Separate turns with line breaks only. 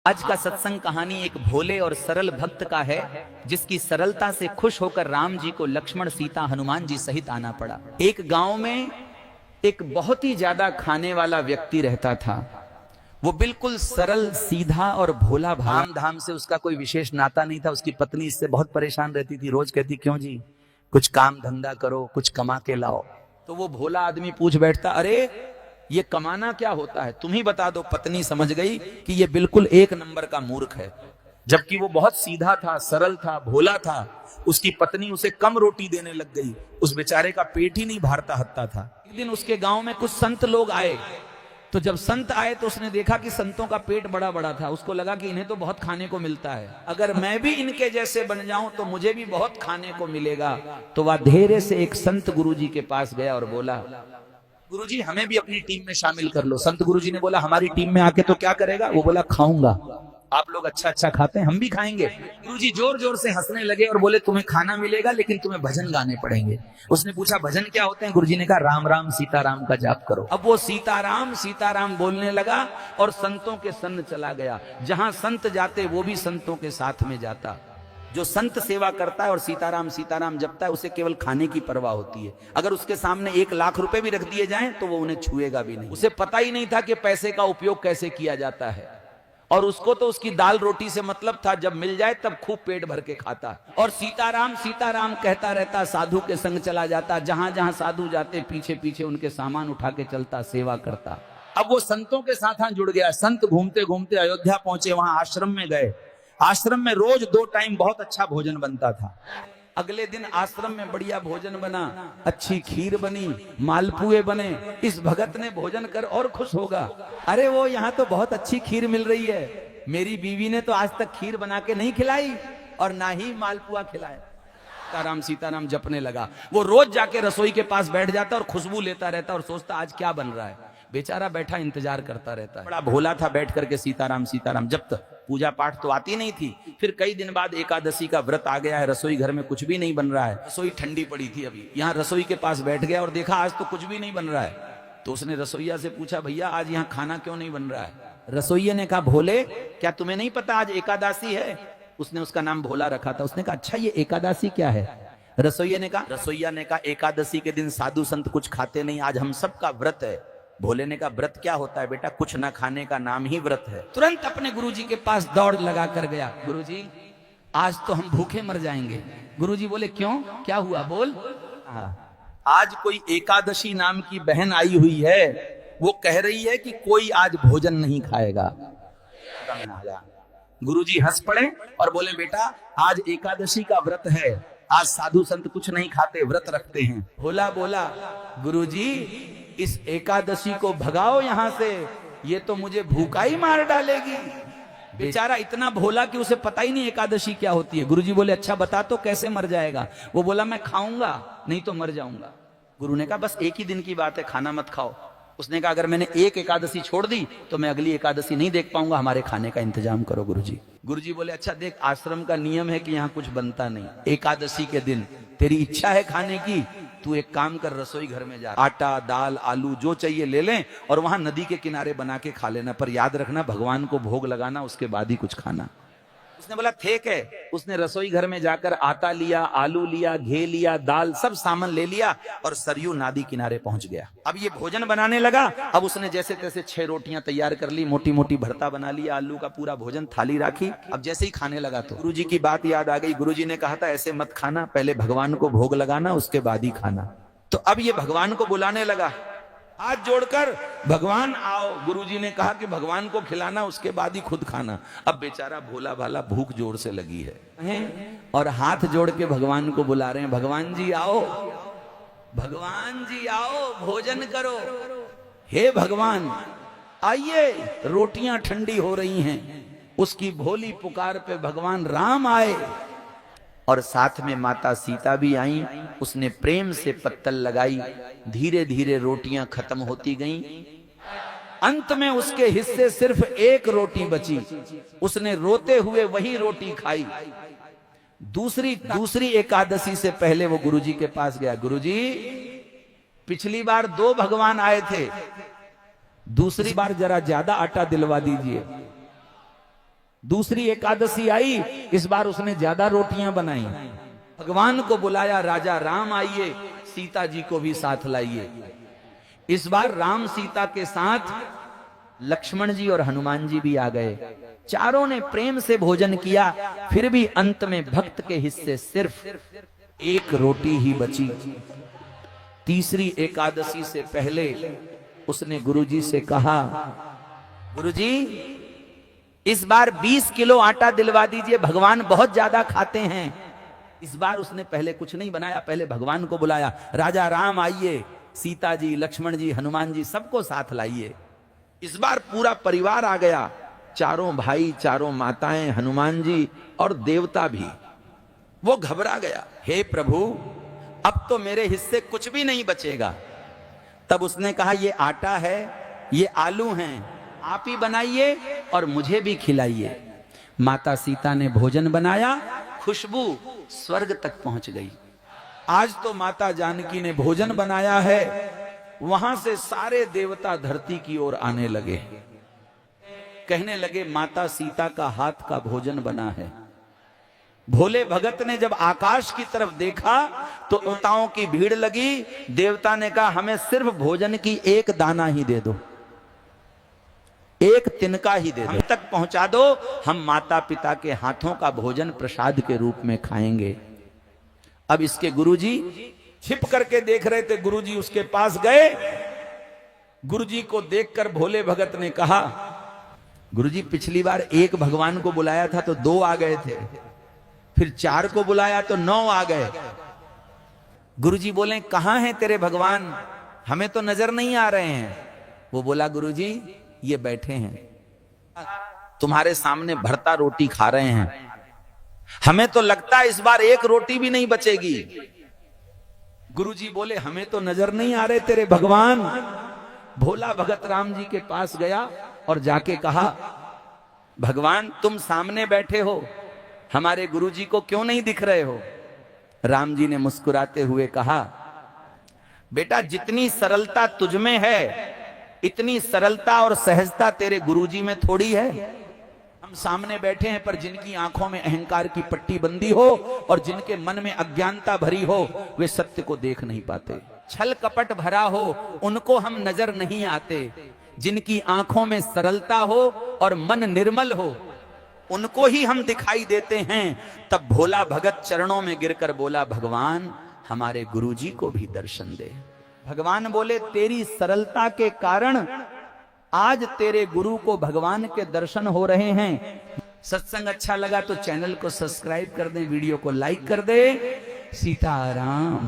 आज का सत्संग कहानी एक भोले और सरल भक्त का है, जिसकी सरलता से खुश होकर राम जी को लक्ष्मण, सीता, हनुमान जी सहित आना पड़ा। एक गांव में एक बहुत ही ज्यादा खाने वाला व्यक्ति रहता था। वो बिल्कुल सरल, सीधा और भोला भाला। काम धाम से उसका कोई विशेष नाता नहीं था। उसकी पत्नी इससे बहुत परेशान रहती थी। रोज कहती, क्यों जी, कुछ काम धंधा करो, कुछ कमा के लाओ। तो वो भोला आदमी पूछ बैठता, अरे ये कमाना क्या होता है, तुम ही बता दो। पत्नी समझ गई कि ये बिल्कुल एक नंबर का मूर्ख है। जबकि वो बहुत सीधा था, सरल था, भोला था। उसकी पत्नी उसे कम रोटी देने लग गई। उस बेचारे का पेट ही नहीं भरता हत्ता था। एक दिन उसके गांव में कुछ संत लोग आए। तो जब संत आए तो उसने देखा कि संतों का पेट बड़ा बड़ा था। उसको लगा कि इन्हें तो बहुत खाने को मिलता है, अगर मैं भी इनके जैसे बन जाऊं तो मुझे भी बहुत खाने को मिलेगा। तो वह धीरे से एक संत गुरुजी के पास गया और बोला, गुरुजी हमें भी अपनी टीम में शामिल कर लो। संत गुरुजी ने बोला, हमारी टीम में आके तो क्या करेगा? वो बोला, खाऊंगा। आप लोग अच्छा अच्छा खाते हैं, हम भी खाएंगे। गुरुजी जोर जोर से हंसने लगे और बोले, तुम्हें खाना मिलेगा लेकिन तुम्हें भजन गाने पड़ेंगे। उसने पूछा, भजन क्या होते हैं? गुरुजी ने कहा, राम राम सीताराम का जाप करो। अब वो सीताराम सीताराम बोलने लगा और संतों के संग चला गया। जहां संत जाते वो भी संतों के साथ में जाता। जो संत सेवा करता है और सीताराम सीताराम जपता है, उसे केवल खाने की परवाह होती है। अगर उसके सामने 1 लाख रुपए भी रख दिए जाएं तो वो उन्हें छुएगा भी नहीं। उसे पता ही नहीं था कि पैसे का उपयोग कैसे किया जाता है। और उसको तो उसकी दाल रोटी से मतलब था, जब मिल जाए तब खूब पेट भर के खाता। और सीताराम सीताराम कहता रहता, साधु के संग चला जाता। जहां जहां साधु जाते पीछे पीछे उनके सामान उठा के चलता, सेवा करता। अब वो संतों के साथ जुड़ गया। संत घूमते घूमते अयोध्या पहुंचे। वहां आश्रम में गए। आश्रम में रोज 2 टाइम बहुत अच्छा भोजन बनता था। अगले दिन आश्रम में बढ़िया भोजन बना, अच्छी खीर बनी, मालपुए बने। इस भगत ने भोजन कर और खुश होगा, अरे वो यहाँ तो बहुत अच्छी खीर मिल रही है, मेरी बीवी ने तो आज तक खीर बना के नहीं खिलाई और ना ही मालपुआ खिलाया। सीताराम सीताराम जपने लगा। वो रोज जाके रसोई के पास बैठ जाता और खुशबू लेता रहता और सोचता, आज क्या बन रहा है। बेचारा बैठा इंतजार करता रहता है। बड़ा भोला था, बैठ करके सीताराम सीताराम जपता। पूजा पाठ तो आती नहीं थी। फिर कई दिन बाद एकादशी का व्रत आ गया है। रसोई घर में कुछ भी नहीं बन रहा है। रसोई ठंडी पड़ी थी अभी। यहाँ रसोई के पास बैठ गया और देखा आज तो कुछ भी नहीं बन रहा है। तो उसने रसोईया से पूछा, भैया आज यहाँ खाना क्यों नहीं बन रहा है? रसोईया ने कहा, भोले क्या तुम्हें नहीं पता आज एकादशी है? उसने उसका नाम भोला रखा था। उसने कहा, अच्छा ये एकादशी क्या है? रसोईया ने कहा, एकादशी के दिन साधु संत कुछ खाते नहीं, आज हम सबका व्रत है। भोले ने कहा, व्रत क्या होता है बेटा? कुछ ना खाने का नाम ही व्रत है। तुरंत अपने गुरुजी के पास दौड़ लगा कर गया, गुरुजी आज तो हम भूखे मर जाएंगे। गुरुजी बोले, क्यों, क्या हुआ, बोल। आज कोई एकादशी नाम की बहन आई हुई है, वो कह रही है कि कोई आज भोजन नहीं खाएगा। गुरुजी हंस पड़े और बोले, बेटा आज एकादशी का व्रत है, आज साधु संत कुछ नहीं खाते, व्रत रखते हैं। भोला बोला, गुरुजी इस एकादशी को भगाओ यहां से, ये तो मुझे भूखा ही मार डालेगी। बेचारा इतना भोला कि उसे पता ही नहीं एकादशी क्या होती है। गुरुजी बोले, अच्छा बता तो कैसे मर जाएगा? वो बोला, मैं खाऊंगा नहीं तो मर जाऊंगा। गुरु ने कहा, बस एक ही दिन की बात है, खाना मत खाओ। उसने कहा, अगर मैंने एक एकादशी छोड़ दी तो मैं अगली एकादशी नहीं देख पाऊंगा, हमारे खाने का इंतजाम करो गुरुजी। गुरुजी बोले, अच्छा देख, आश्रम का नियम है कि यहाँ कुछ बनता नहीं। एकादशी के दिन तेरी इच्छा है खाने की, तू एक काम कर, रसोई घर में जा, आटा दाल आलू जो चाहिए ले लें और वहां नदी के किनारे बना के खा लेना, पर याद रखना भगवान को भोग लगाना, उसके बाद ही कुछ खाना। उसने बोला, ठीक है। उसने रसोई घर में जाकर आटा लिया, आलू लिया, घी लिया, दाल, सब सामान ले लिया और सरयू नदी किनारे पहुंच गया। अब ये भोजन बनाने लगा। अब उसने जैसे तैसे 6 रोटियां तैयार कर ली, मोटी मोटी भरता बना लिया, आलू का पूरा भोजन, थाली राखी। अब जैसे ही खाने लगा तो गुरुजी की बात याद आ गई। गुरुजी ने कहा था, ऐसे मत खाना, पहले भगवान को भोग लगाना, उसके बाद ही खाना। तो अब ये भगवान को बुलाने लगा, हाथ जोड़कर, भगवान आओ। गुरुजी ने कहा कि भगवान को खिलाना, उसके बाद ही खुद खाना। अब बेचारा भोला भाला भूख जोर से लगी है और हाथ जोड़ के भगवान को बुला रहे हैं, भगवान जी आओ, भगवान जी आओ, भोजन करो। हे भगवान आइए, रोटियां ठंडी हो रही हैं। उसकी भोली पुकार पे भगवान राम आए और साथ में माता सीता भी आई। उसने प्रेम से पत्तल लगाई, धीरे धीरे रोटियां खत्म होती गईं। अंत में उसके हिस्से सिर्फ 1 रोटी बची। उसने रोते हुए वही रोटी खाई। दूसरी एकादशी से पहले वो गुरुजी के पास गया, गुरुजी पिछली बार 2 भगवान आए थे, दूसरी बार जरा ज्यादा आटा दिलवा दीजिए। दूसरी एकादशी आई, इस बार उसने ज्यादा रोटियां बनाई। भगवान को बुलाया, राजा राम आइए, सीता जी को भी साथ लाइए। इस बार राम सीता के साथ लक्ष्मण जी और हनुमान जी भी आ गए। चारों ने प्रेम से भोजन किया, फिर भी अंत में भक्त के हिस्से सिर्फ एक रोटी ही बची। तीसरी एकादशी से पहले उसने गुरुजी से कहा, गुरुजी इस बार 20 किलो आटा दिलवा दीजिए, भगवान बहुत ज्यादा खाते हैं। इस बार उसने पहले कुछ नहीं बनाया, पहले भगवान को बुलाया, राजा राम आइए, सीता जी, लक्ष्मण जी, हनुमान जी, सबको साथ लाइए। इस बार पूरा परिवार आ गया, चारों भाई, चारों माताएं, हनुमान जी और देवता भी। वो घबरा गया, हे प्रभु अब तो मेरे हिस्से कुछ भी नहीं बचेगा। तब उसने कहा, ये आटा है, ये आलू हैं, आप ही बनाइए और मुझे भी खिलाइए। माता सीता ने भोजन बनाया, खुशबू स्वर्ग तक पहुंच गई। आज तो माता जानकी ने भोजन बनाया है, वहां से सारे देवता धरती की ओर आने लगे, कहने लगे माता सीता का हाथ का भोजन बना है। भोले भगत ने जब आकाश की तरफ देखा तो देवताओं की भीड़ लगी। देवता ने कहा, हमें सिर्फ भोजन की एक दाना ही दे दो, एक तिनका ही दे दो, हम तक पहुंचा दो, हम माता पिता के हाथों का भोजन प्रसाद के रूप में खाएंगे। अब इसके गुरुजी छिप करके देख रहे थे, गुरुजी उसके पास गए। गुरुजी को देखकर भोले भगत ने कहा, गुरुजी पिछली बार एक भगवान को बुलाया था तो 2 आ गए थे, फिर 4 को बुलाया तो 9 आ गए। गुरुजी बोले, कहां हैं तेरे भगवान, हमें तो नजर नहीं आ रहे हैं। वो बोला, गुरुजी ये बैठे हैं, तुम्हारे सामने भरता रोटी खा रहे हैं, हमें तो लगता है इस बार एक रोटी भी नहीं बचेगी। गुरुजी बोले, हमें तो नजर नहीं आ रहे तेरे भगवान। भोला भगत राम जी के पास गया और जाके कहा, भगवान तुम सामने बैठे हो, हमारे गुरुजी को क्यों नहीं दिख रहे हो? राम जी ने मुस्कुराते हुए कहा, बेटा जितनी सरलता तुझमें है, इतनी सरलता और सहजता तेरे गुरुजी में थोड़ी है। हम सामने बैठे हैं, पर जिनकी आंखों में अहंकार की पट्टी बंदी हो और जिनके मन में अज्ञानता भरी हो, वे सत्य को देख नहीं पाते। छल कपट भरा हो, उनको हम नजर नहीं आते। जिनकी आंखों में सरलता हो और मन निर्मल हो, उनको ही हम दिखाई देते हैं। तब भोला भगत चरणों में गिरकर बोला, भगवान हमारे गुरुजी को भी दर्शन दे। भगवान बोले, तेरी सरलता के कारण आज तेरे गुरु को भगवान के दर्शन हो रहे हैं। सत्संग अच्छा लगा तो चैनल को सब्सक्राइब कर दें, वीडियो को लाइक कर दें। सीताराम।